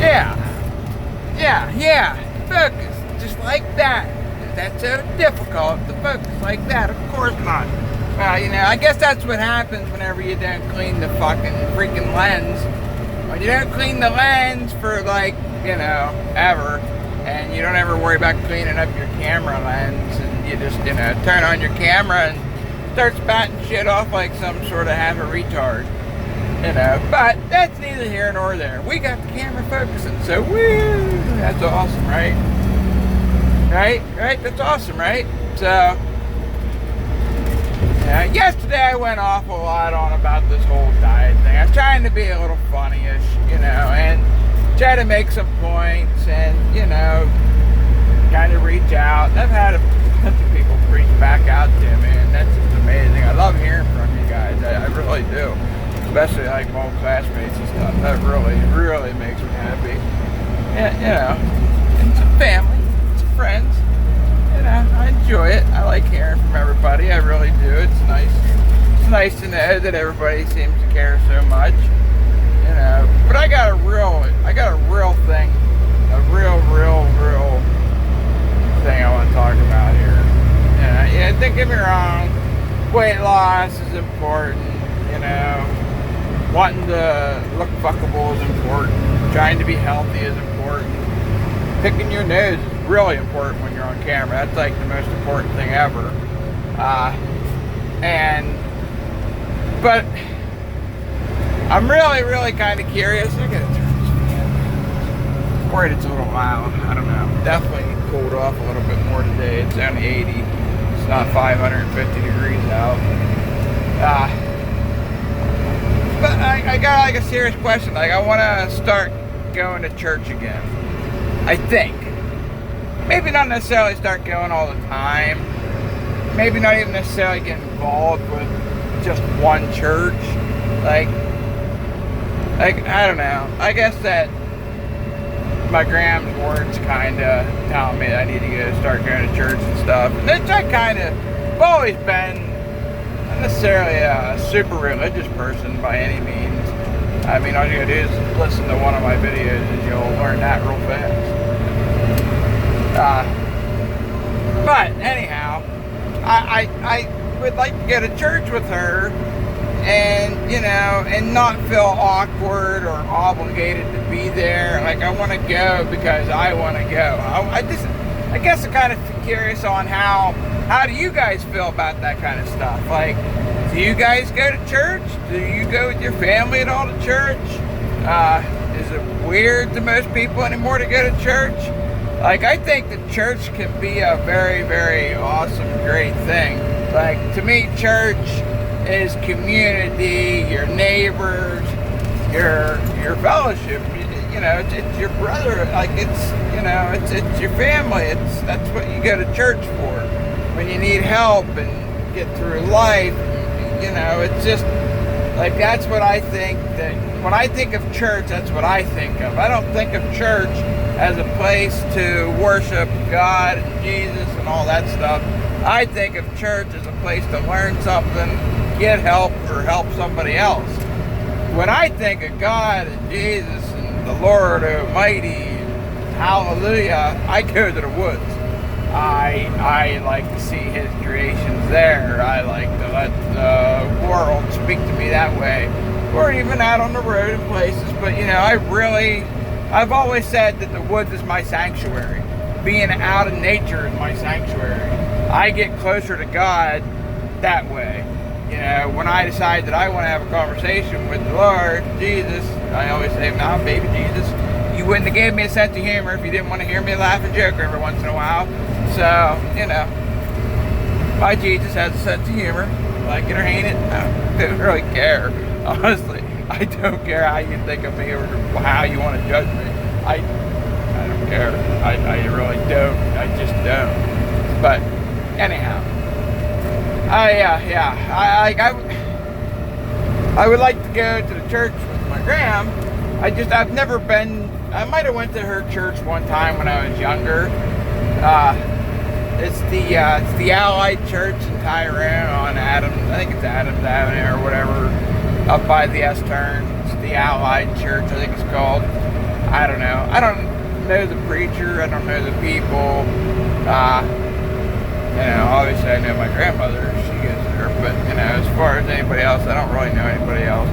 Yeah, yeah. Focus, just like that. That's so difficult to focus like that. Of course not. Well, I guess that's what happens whenever you don't clean the fucking freaking lens. When you don't clean the lens for ever, and you don't ever worry about cleaning up your camera lens, and you just, turn on your camera and start spatting shit off like some sort of half a retard. But that's neither here nor there. We got the camera focusing, so woo, that's awesome, right? Right? That's awesome, right? So, yesterday I went off a lot on about this whole diet thing. I'm trying to be a little funny-ish, and try to make some points, and, kind of reach out. And I've had a bunch of people reach back out to me, and that's just amazing. I love hearing from you guys. I really do. Especially like my old classmates and stuff. That really, really makes me happy. Yeah, it's a family, it's friends. I enjoy it. I like hearing from everybody. I really do. It's nice. It's nice to know that everybody seems to care so much. But I got a real thing, a real thing I want to talk about here. Don't get me wrong. Weight loss is important. Wanting to look fuckable is important. Trying to be healthy is important. Picking your nose is really important when you're on camera. That's like the most important thing ever. But I'm really kind of curious. I gotta turn this fan. Worried it's a little loud. I don't know. Definitely cooled off a little bit more today. It's only 80. It's not 550 degrees out. But I got like a serious question. Like, I want to start going to church again. I think. Maybe not necessarily start going all the time. Maybe not even necessarily get involved with just one church. Like I don't know. I guess that my Graham's words kind of telling me that I need to start going to church and stuff. And that's I've always been not necessarily a super religious person by any means. I mean, all you gotta do is listen to one of my videos and you'll learn that real fast. But anyhow, I would like to go to church with her and, and not feel awkward or obligated to be there. Like, I want to go because I want to go. I guess I'm kind of curious on how do you guys feel about that kind of stuff? Like, do you guys go to church? Do you go with your family at all to church? Is it weird to most people anymore to go to church? Like, I think that church can be a very, very awesome, great thing. Like, to me, church is community, your neighbors, your fellowship. It's your brother. Like, it's your family. That's what you go to church for. When you need help and get through life, it's just like, that's what I think. That when I think of church, that's what I think of. I don't think of church as a place to worship God and Jesus and all that stuff. I think of church as a place to learn something, get help, or help somebody else. When I think of God and Jesus and the Lord Almighty, hallelujah, I go to the woods. I like to see His creations there. I like to let the world speak to me that way. Or even out on the road in places. But, I've always said that the woods is my sanctuary. Being out in nature is my sanctuary. I get closer to God that way. When I decide that I want to have a conversation with the Lord, Jesus, I always say, "Nah, baby Jesus, you wouldn't have gave me a sense of humor if you didn't want to hear me laugh and joke every once in a while." So, my Jesus has a sense of humor. Like it or hate it, I don't really care. Honestly, I don't care how you think of me or how you want to judge me. I don't care. I really don't. I just don't. But anyhow, I would like to go to the church with my Graham. I've never been. I might have went to her church one time when I was younger. It's the Allied Church in Tyrone on Adams. I think it's Adams Avenue or whatever, up by the S-turn. It's the Allied Church, I think it's called. I don't know. I don't know the preacher. I don't know the people. Obviously I know my grandmother. She goes there. But, as far as anybody else, I don't really know anybody else.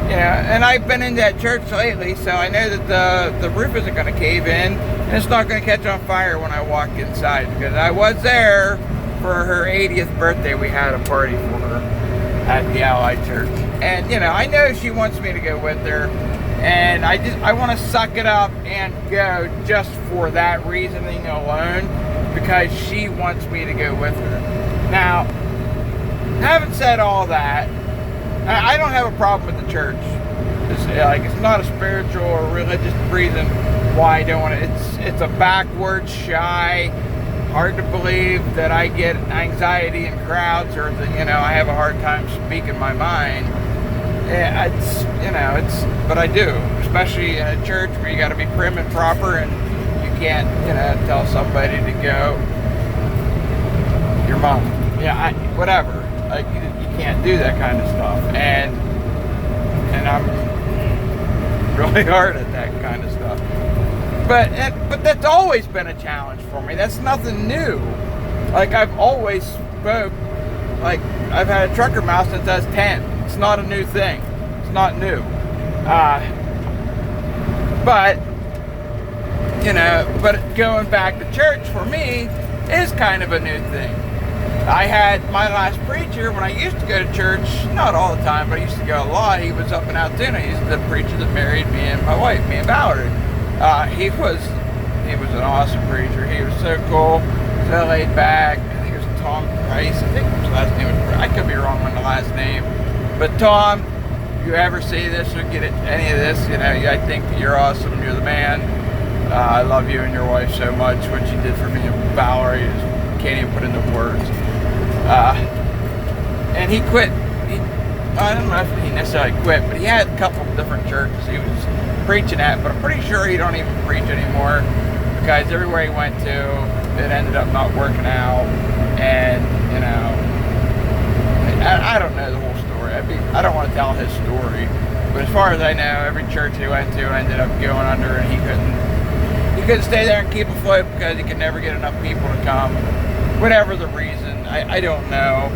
And I've been in that church lately, so I know that the roof isn't going to cave in, and it's not going to catch on fire when I walk inside, because I was there for her 80th birthday. We had a party for her at the Allied Church, and I know she wants me to go with her, and I want to suck it up and go just for that reasoning alone, because she wants me to go with her. Now, having said all that, I don't have a problem with the church. It's not a spiritual or religious reason why I don't want to. It's a backwards, shy, hard to believe that I get anxiety in crowds, or that I have a hard time speaking my mind. But I do, especially in a church where you got to be prim and proper, and you can't tell somebody to go, your mom, whatever. Like, you can't do that kind of stuff, and I'm really hard at that kind of stuff. But that's always been a challenge for me. That's nothing new. Like, I've always spoke. Like, I've had a trucker mouth since I was 10. It's not a new thing. It's not new. But going back to church for me is kind of a new thing. I had my last preacher, when I used to go to church, not all the time, but I used to go a lot. He was up in Altoona. He's the preacher that married me and my wife, me and Valerie. He was an awesome preacher. He was so cool, so laid back. I think it was Tom Price. I think his last name was, I could be wrong on the last name. But Tom, if you ever see this or get any of this, I think that you're awesome. You're the man. I love you and your wife so much. What you did for me and Valerie can't even put into words. And he quit. I don't know if he necessarily quit, but he had a couple different churches he was preaching at, but I'm pretty sure he don't even preach anymore, because everywhere he went to, it ended up not working out. And I don't know the whole story. I don't want to tell his story, but as far as I know, every church he went to ended up going under, and he couldn't stay there and keep afloat because he could never get enough people to come. Whatever the reason, I don't know.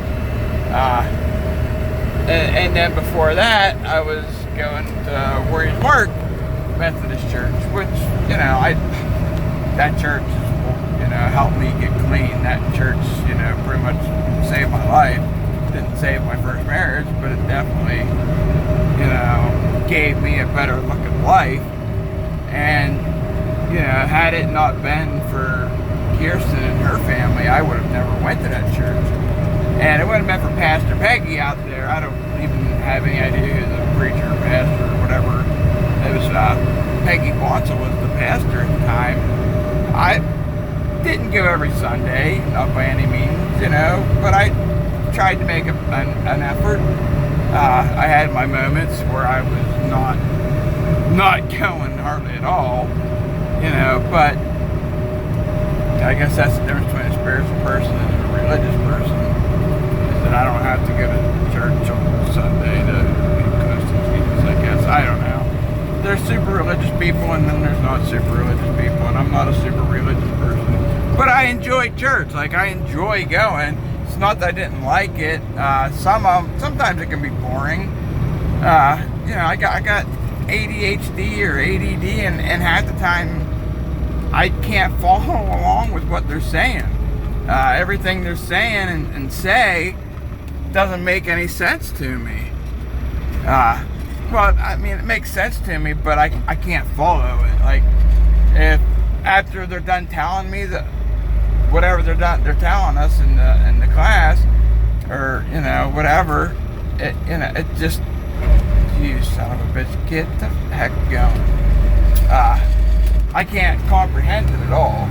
And then before that, I was going to Warriors Mark Methodist Church, which, that church, helped me get clean. That church, pretty much saved my life. Didn't save my first marriage, but it definitely, gave me a better look at life. And, had it not been for Kirsten and her family, I would have never went to that church. And it wouldn't have been for Pastor Peggy out there. I don't even have any idea who the preacher or pastor or whatever. It was Peggy Quansel was the pastor at the time. I didn't go every Sunday, not by any means, but I tried to make an effort. I had my moments where I was not going hardly at all, but I guess that's the difference between a spiritual person and a religious person, is that I don't have to go to church on Sunday to be close to Jesus, I guess. I don't know. There's super religious people, and then there's not super religious people, and I'm not a super religious person. But I enjoy church. Like, I enjoy going. It's not that I didn't like it. Sometimes it can be boring. I got ADHD or ADD, and half the time I can't follow along with what they're saying. Everything they're saying and say doesn't make any sense to me. Well, I mean, it makes sense to me, but I can't follow it. Like, if after they're done telling me that whatever they're telling us in the class, or whatever, it just, you son of a bitch, get the heck going. I can't comprehend it at all.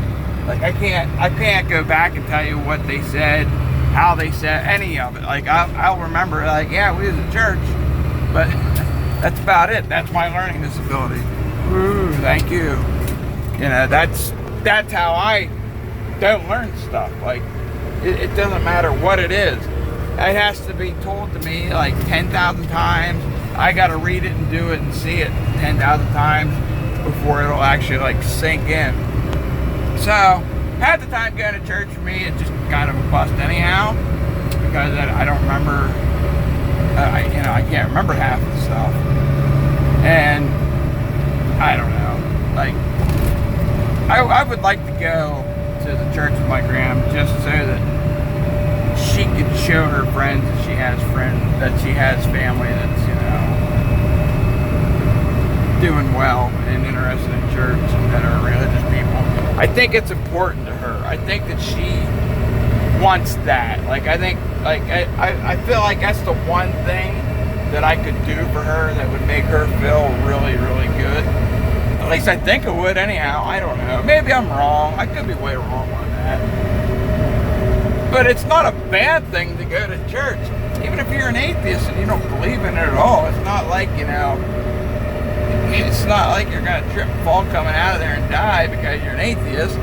Like, I can't go back and tell you what they said, how they said any of it. Like, I'll remember, like, yeah, we was at church, but that's about it. That's my learning disability. Ooh, thank you. That's how I don't learn stuff. Like, it doesn't matter what it is. It has to be told to me like 10,000 times. I got to read it and do it and see it 10,000 times before it'll actually like sink in. So half the time going to church for me is just kind of a bust anyhow, because I don't remember, I can't remember half the stuff, and I don't know, like, I would like to go to the church with my gram just so that she could show her friends that she has family that's, doing well and interested in church and that are religious people. I think it's important to her. I think that she wants that. Like, I think, like, I feel like that's the one thing that I could do for her that would make her feel really, really good. At least I think it would anyhow. I don't know. Maybe I'm wrong. I could be way wrong on that. But it's not a bad thing to go to church. Even if you're an atheist and you don't believe in it at all, it's not like, it's not like you're going to trip and fall coming out of there and die because you're an atheist.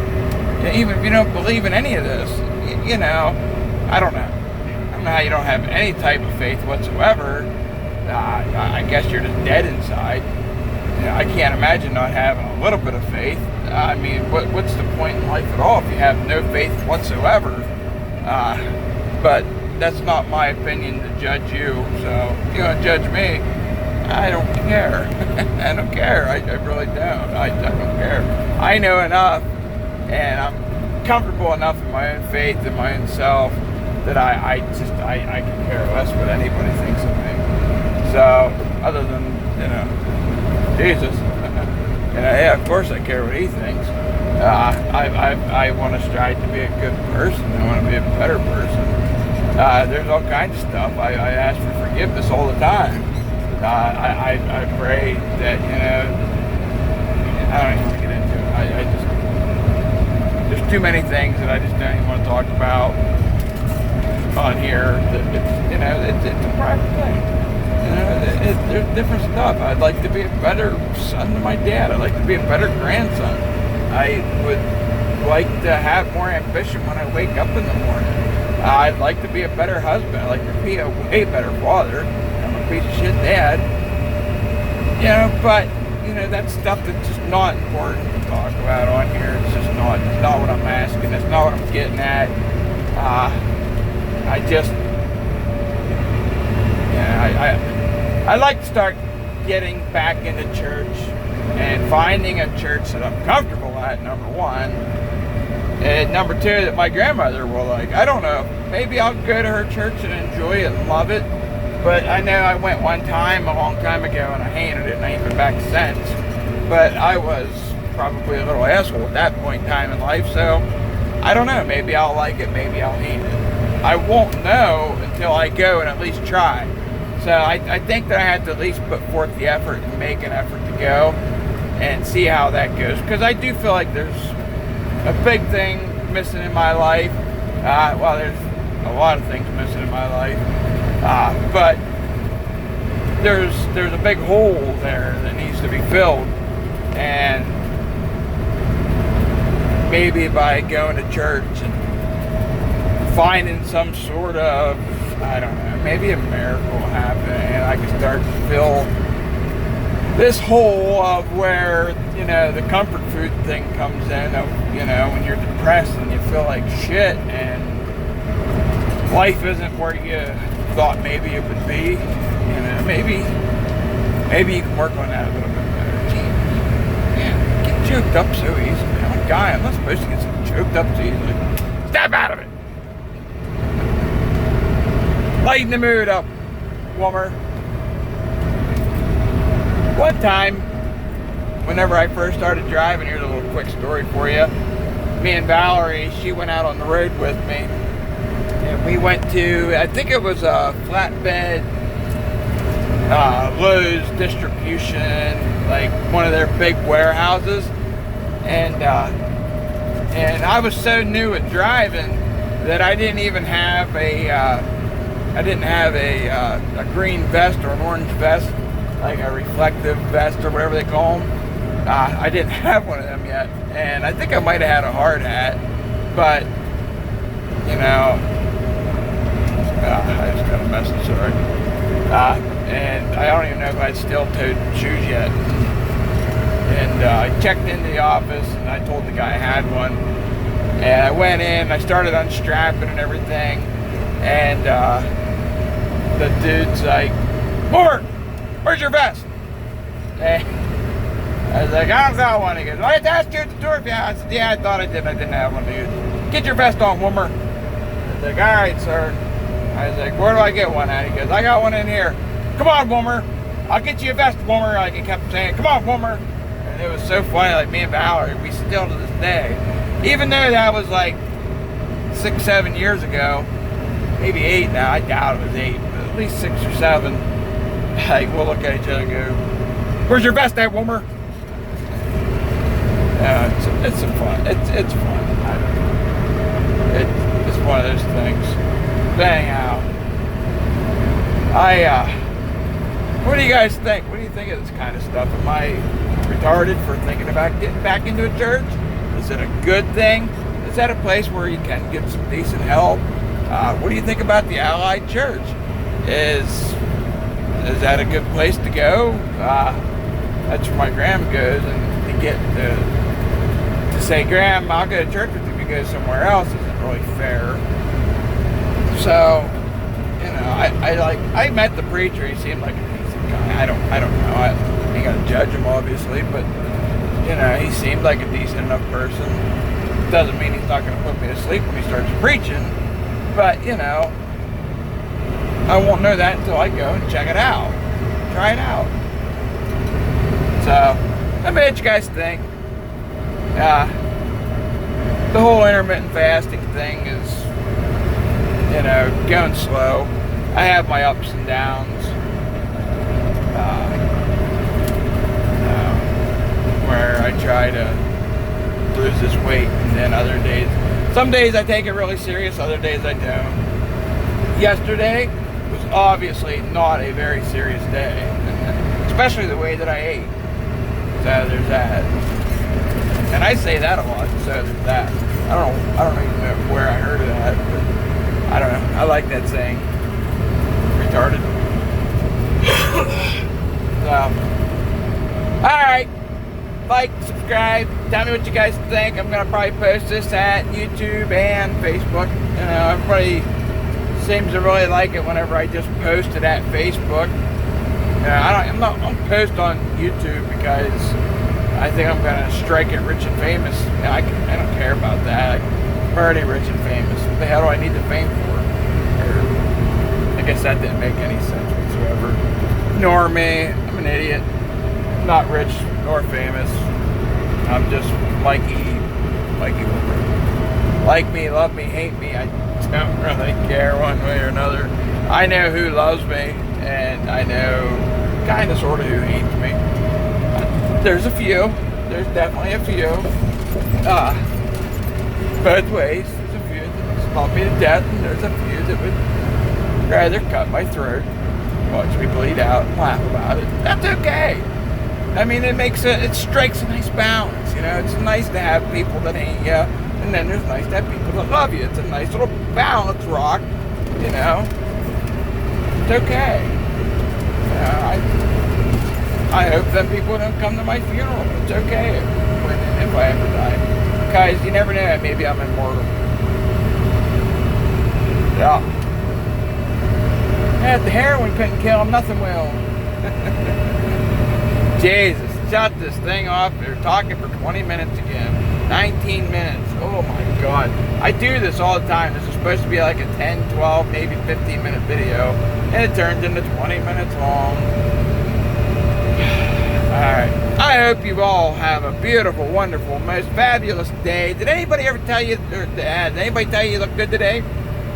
Even if you don't believe in any of this, I don't know. I don't know how you don't have any type of faith whatsoever. I guess you're just dead inside. I can't imagine not having a little bit of faith. I mean, what's the point in life at all if you have no faith whatsoever? But that's not my opinion to judge you. So if you want to judge me, I don't care. I don't care. I really don't. I don't care. I know enough, and I'm comfortable enough in my own faith and my own self that I can care less what anybody thinks of me. So, other than, Jesus. Yeah, of course I care what he thinks. I want to strive to be a good person. I want to be a better person. There's all kinds of stuff. I ask for forgiveness all the time. I pray that, I don't even want to get into it. There's too many things that I just don't even want to talk about on here. It's a private thing. There's different stuff. I'd like to be a better son to my dad. I'd like to be a better grandson. I would like to have more ambition when I wake up in the morning. I'd like to be a better husband. I'd like to be a way better father. Piece of shit dad, but that's stuff that's just not important to talk about on here. It's just not what I'm asking. It's not what I'm getting at. I like to start getting back into church and finding a church that I'm comfortable at, number one, and number two, that my grandmother will like. I don't know, maybe I'll go to her church and enjoy it and love it. But I know I went one time a long time ago and I hated it and I ain't been back since. But I was probably a little asshole at that point in time in life, so I don't know. Maybe I'll like it, maybe I'll hate it. I won't know until I go and at least try. So I think that I have to at least put forth the effort and make an effort to go and see how that goes. Because I do feel like there's a big thing missing in my life. Well, there's a lot of things missing in my life. But there's a big hole there that needs to be filled, and maybe by going to church and finding some sort of, I don't know, maybe a miracle will happen and I can start to fill this hole of where, the comfort food thing comes in of, when you're depressed and you feel like shit and life isn't where you thought maybe it would be. Maybe you can work on that a little bit better. Gee, man, get choked up so easily. I'm a guy. I'm not supposed to get so choked up so easily. Step out of it. Lighten the mood up, Wummer. One time, whenever I first started driving, here's a little quick story for you. Me and Valerie, she went out on the road with me. And we went to, I think it was a flatbed Lowe's distribution, like one of their big warehouses. And I was so new at driving that I didn't even have a green vest or an orange vest, like a reflective vest or whatever they call them. I didn't have one of them yet. And I think I might have had a hard hat, but, I just got a message, sorry. And I don't even know if I'd steel-toed shoes yet. And I checked into the office, and I told the guy I had one. And I went in, I started unstrapping and everything. And the dude's like, "Boomer, where's your vest?" And I was like, "I don't got one." He goes, "I asked you at the door if you had." I said, "Yeah, I thought I did. I didn't have one, dude. Get your vest on, Woomer." I was like, "All right, sir." I was like, "Where do I get one at?" He goes, "I got one in here." "Come on, Woomer. I'll get you a vest, Woomer." Like he kept saying, "Come on, Woomer." And it was so funny. Like me and Valerie, we still to this day, even though that was like 6-7 years ago, maybe 8 now. I doubt it was 8, but at least 6 or 7. Like we'll look at each other and go, "Where's your vest at, Woomer?" It's some fun. It's fun. I don't know. It's one of those things. But anyhow, what do you guys think? What do you think of this kind of stuff? Am I retarded for thinking about getting back into a church? Is it a good thing? Is that a place where you can get some decent help? What do you think about the Allied Church? Is that a good place to go? That's where my grandma goes, and to get to say, "Graham, I'll go to church with you if you go somewhere else," isn't really fair. So, you know, I met the preacher. He seemed like a decent guy. I don't know. I ain't gonna judge him, obviously, but you know, he seemed like a decent enough person. Doesn't mean he's not gonna put me to sleep when he starts preaching, but you know, I won't know that until I go and check it out, try it out. So, I mean, what you guys think? The whole intermittent fasting thing is, you know, going slow. I have my ups and downs. Where I try to lose this weight, and then other days, some days I take it really serious, other days I don't. Yesterday was obviously not a very serious day, especially the way that I ate. So there's that. And I say that a lot, so there's that. I don't even know where I heard of that, but I don't know. I like that saying. Retarded. So, alright. Like, subscribe, tell me what you guys think. I'm gonna probably post this at YouTube and Facebook. You know, everybody seems to really like it whenever I just post it at Facebook. You know, I'm not post on YouTube because I think I'm gonna strike it rich and famous. You know, I don't care about that. I'm already rich and famous. What the hell do I need the fame for? I guess that didn't make any sense whatsoever. Nor me. I'm an idiot. I'm not rich nor famous. I'm just Mikey Wilbur. Like me, love me, hate me. I don't really care one way or another. I know who loves me, and I know kind of sort of who hates me. There's a few. There's definitely a few. Both ways. There's a few that love me to death, and there's a few that would rather cut my throat, watch me bleed out, and laugh about it. That's okay. I mean, it strikes a nice balance, you know. It's nice to have people that hate you, and then there's nice to have people that love you. It's a nice little balance rock, you know. It's okay. You know, I hope that people don't come to my funeral. It's okay if I ever die, because you never know. Maybe I'm immortal. Yeah. If the heroin couldn't kill him, nothing will. Jesus, shut this thing off. They're talking for 20 minutes again. 19 minutes. Oh my God. I do this all the time. This is supposed to be like a 10, 12, maybe 15-minute video. And it turns into 20 minutes long. Alright. I hope you all have a beautiful, wonderful, most fabulous day. Did anybody ever tell you, did anybody tell you look good today?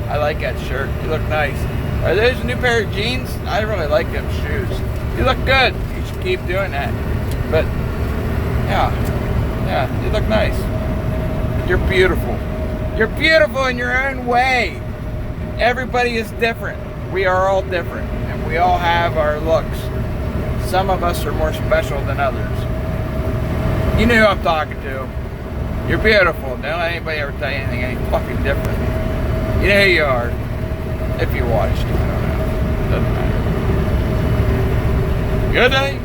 I like that shirt. You look nice. Are those a new pair of jeans? I really like them shoes. You look good. Keep doing that. But yeah, you look nice. You're beautiful. You're beautiful in your own way. Everybody is different. We are all different, and we all have our looks. Some of us are more special than others. You know who I'm talking to. You're beautiful. Don't let anybody ever tell you anything any fucking different. You know who you are. If you watched, I don't know. Doesn't matter. Good night.